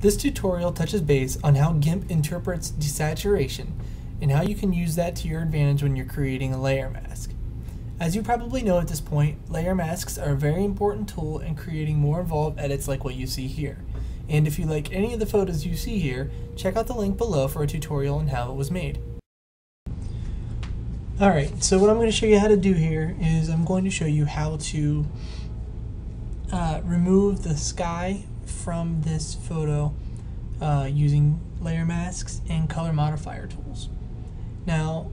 This tutorial touches base on how Gimp interprets desaturation and how you can use that to your advantage when you're creating a layer mask. As you probably know at this point, layer masks are a very important tool in creating more involved edits like what you see here. And if you like any of the photos you see here, check out the link below for a tutorial on how it was made. Alright, so what I'm going to show you how to do here is I'm going to show you how to remove the sky from this photo using layer masks and color modifier tools. Now,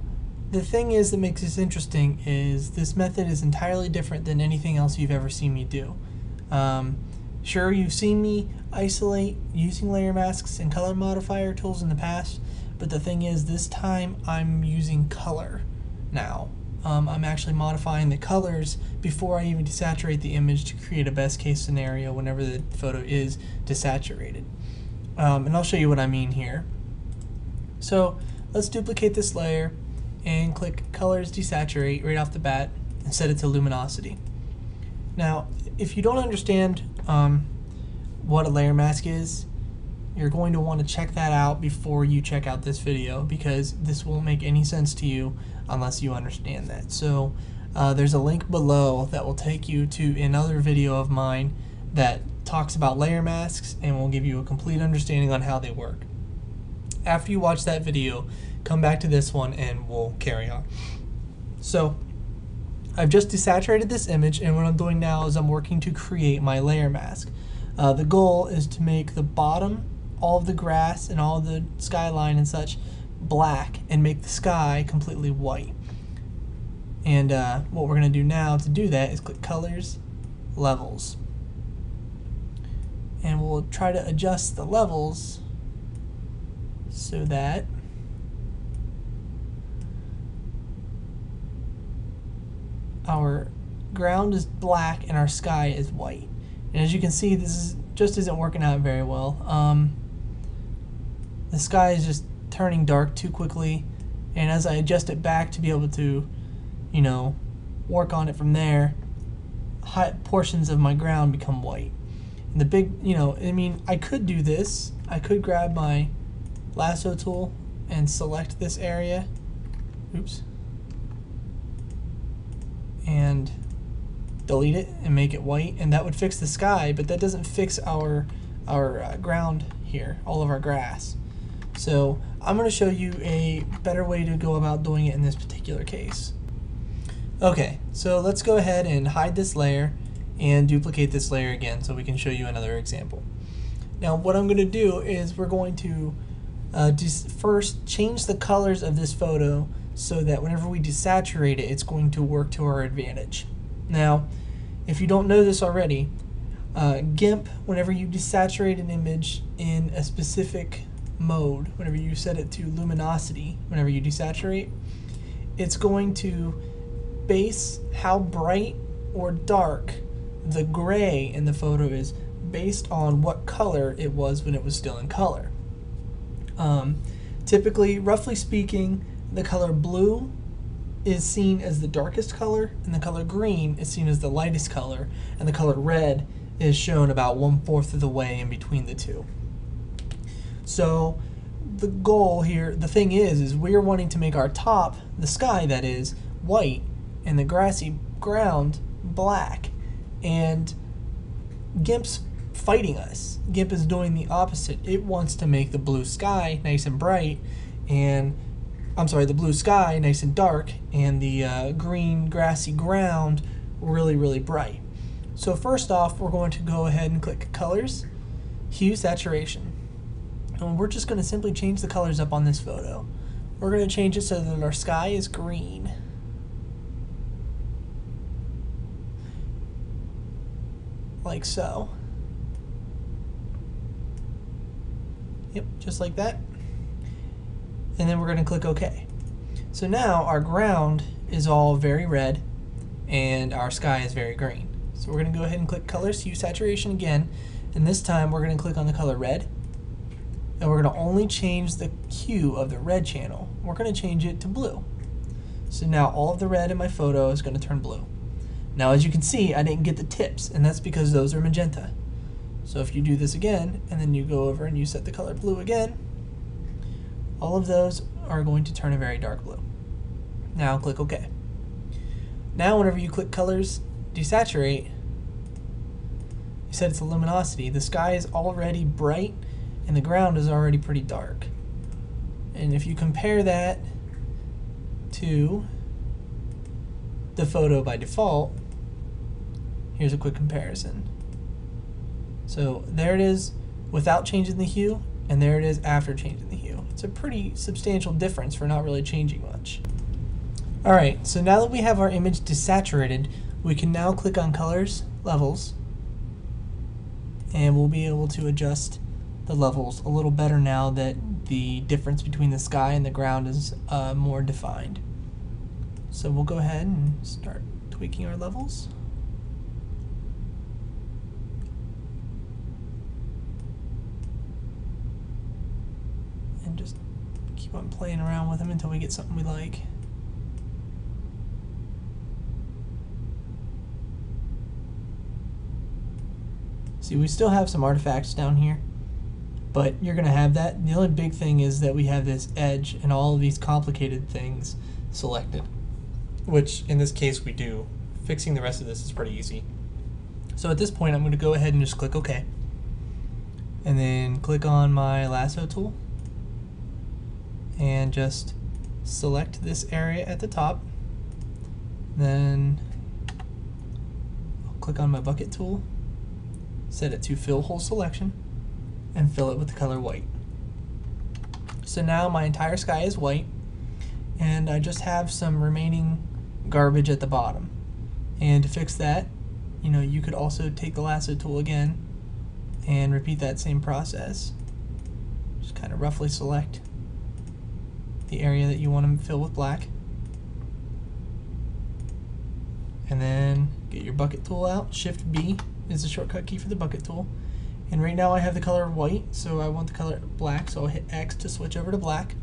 the thing is that makes this interesting is this method is entirely different than anything else you've ever seen me do. Sure, you've seen me isolate using layer masks and color modifier tools in the past, but the thing is this time I'm using color now. I'm actually modifying the colors before I even desaturate the image to create a best case scenario whenever the photo is desaturated. And I'll show you what I mean here. So let's duplicate this layer and click Colors Desaturate right off the bat and set it to luminosity. Now, if you don't understand what a layer mask is, you're going to want to check that out before you check out this video, because this won't make any sense to you unless you understand that. So there's a link below that will take you to another video of mine that talks about layer masks and will give you a complete understanding on how they work. After you watch that video, come back to this one and we'll carry on. So I've just desaturated this image, and what I'm doing now is I'm working to create my layer mask. The goal is to make the bottom, all of the grass and all of the skyline and such black, and make the sky completely white. And what we're going to do now to do that is click Colors, Levels. And we'll try to adjust the levels so that our ground is black and our sky is white. And as you can see, this just isn't working out very well. The sky is just turning dark too quickly, and as I adjust it back to be able to, work on it from there, high portions of my ground become white. And the big, I could do this. I could grab my lasso tool and select this area. Oops. And delete it and make it white, and that would fix the sky, but that doesn't fix our ground here, all of our grass. So I'm going to show you a better way to go about doing it in this particular case. Okay, so let's go ahead and hide this layer and duplicate this layer again so we can show you another example. Now what I'm going to do is we're going to first change the colors of this photo so that whenever we desaturate it, it's going to work to our advantage. Now, if you don't know this already, Gimp, whenever you desaturate an image in a specific mode, whenever you set it to luminosity, whenever you desaturate, it's going to base how bright or dark the gray in the photo is based on what color it was when it was still in color. Typically, roughly speaking, the color blue is seen as the darkest color, and the color green is seen as the lightest color, and the color red is shown about 1/4 of the way in between the two. So the goal here, the thing is we're wanting to make our top, the sky that is, white, and the grassy ground black. And Gimp's fighting us. Gimp is doing the opposite. It wants to make the blue sky nice and bright, and the blue sky nice and dark, and the green grassy ground really, really bright. So first off, we're going to go ahead and click Colors, Hue, Saturation. And we're just going to simply change the colors up on this photo. We're going to change it so that our sky is green. Like so. Yep, just like that. And then we're going to click OK. So now our ground is all very red and our sky is very green. So we're going to go ahead and click Colors, Hue, Saturation again, and this time we're going to click on the color red, and we're going to only change the hue of the red channel. We're going to change it to blue. So now all of the red in my photo is going to turn blue. Now as you can see, I didn't get the tips, and that's because those are magenta. So if you do this again, and then you go over and you set the color blue again, all of those are going to turn a very dark blue. Now click OK. Now whenever you click Colors Desaturate, you set its luminosity. The sky is already bright and the ground is already pretty dark. And if you compare that to the photo by default, here's a quick comparison. So there it is without changing the hue, and there it is after changing the hue. It's a pretty substantial difference for not really changing much. Alright, so now that we have our image desaturated, we can now click on Colors, Levels, and we'll be able to adjust the levels a little better now that the difference between the sky and the ground is more defined. So we'll go ahead and start tweaking our levels. And just keep on playing around with them until we get something we like. See, we still have some artifacts down here, but you're going to have that. The only big thing is that we have this edge and all of these complicated things selected, which in this case we do. Fixing the rest of this is pretty easy. So at this point I'm going to go ahead and just click OK, and then click on my lasso tool and just select this area at the top. Then I'll click on my bucket tool, set it to fill whole selection, and fill it with the color white. So now my entire sky is white, and I just have some remaining garbage at the bottom. And to fix that, you could also take the lasso tool again and repeat that same process. Just kind of roughly select the area that you want to fill with black, and then get your bucket tool out. Shift B is the shortcut key for the bucket tool. And right now I have the color white, so I want the color black, so I'll hit X to switch over to black.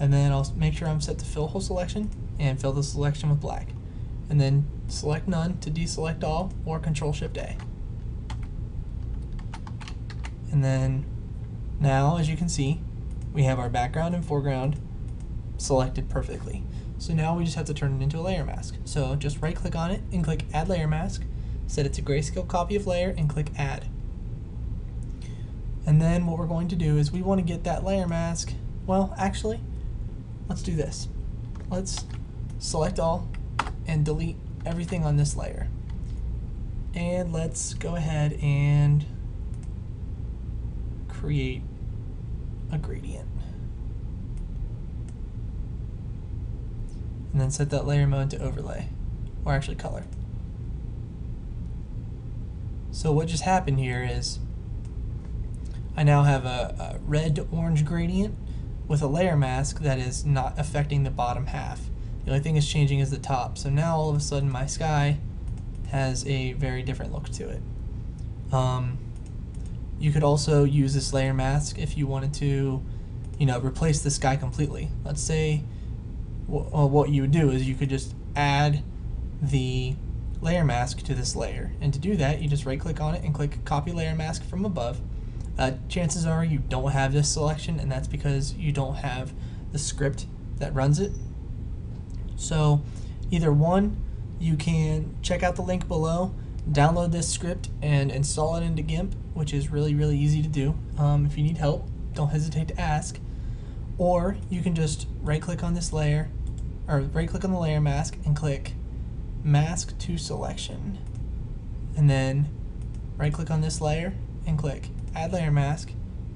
And then I'll make sure I'm set to fill whole selection and fill the selection with black. And then select none to deselect all, or Control Shift A. And then now, as you can see, we have our background and foreground selected perfectly. So now we just have to turn it into a layer mask. So just right click on it and click Add Layer Mask, set it to grayscale copy of layer, and click Add. And then what we're going to do is we want to get that layer mask, well actually, let's do this. Let's select all and delete everything on this layer. And let's go ahead and create a gradient. And then set that layer mode to overlay, or actually color. So what just happened here is I now have a red-orange gradient with a layer mask that is not affecting the bottom half. The only thing that's changing is the top. So now all of a sudden my sky has a very different look to it. You could also use this layer mask if you wanted to, replace the sky completely. Let's say what you would do is you could just add the layer mask to this layer. And to do that, you just right click on it and click Copy Layer Mask from above. Chances are you don't have this selection, and that's because you don't have the script that runs it. So either one, you can check out the link below, download this script and install it into Gimp, which is really easy to do. If you need help, don't hesitate to ask. Or you can just right click on this layer, or right click on the layer mask and click Mask to Selection, and then right click on this layer and click Add Layer Mask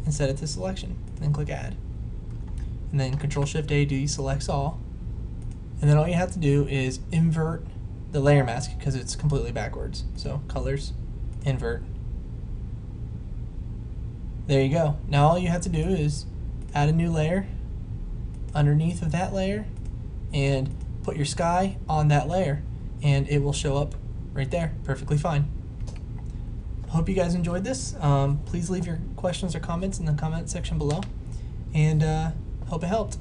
and set it to selection, and then click Add. And then Control Shift A deselects all. And then all you have to do is invert the layer mask because it's completely backwards. So colors, invert. There you go. Now all you have to do is add a new layer underneath of that layer and put your sky on that layer, and it will show up right there perfectly fine. Hope you guys enjoyed this. Please leave your questions or comments in the comment section below, and hope it helped.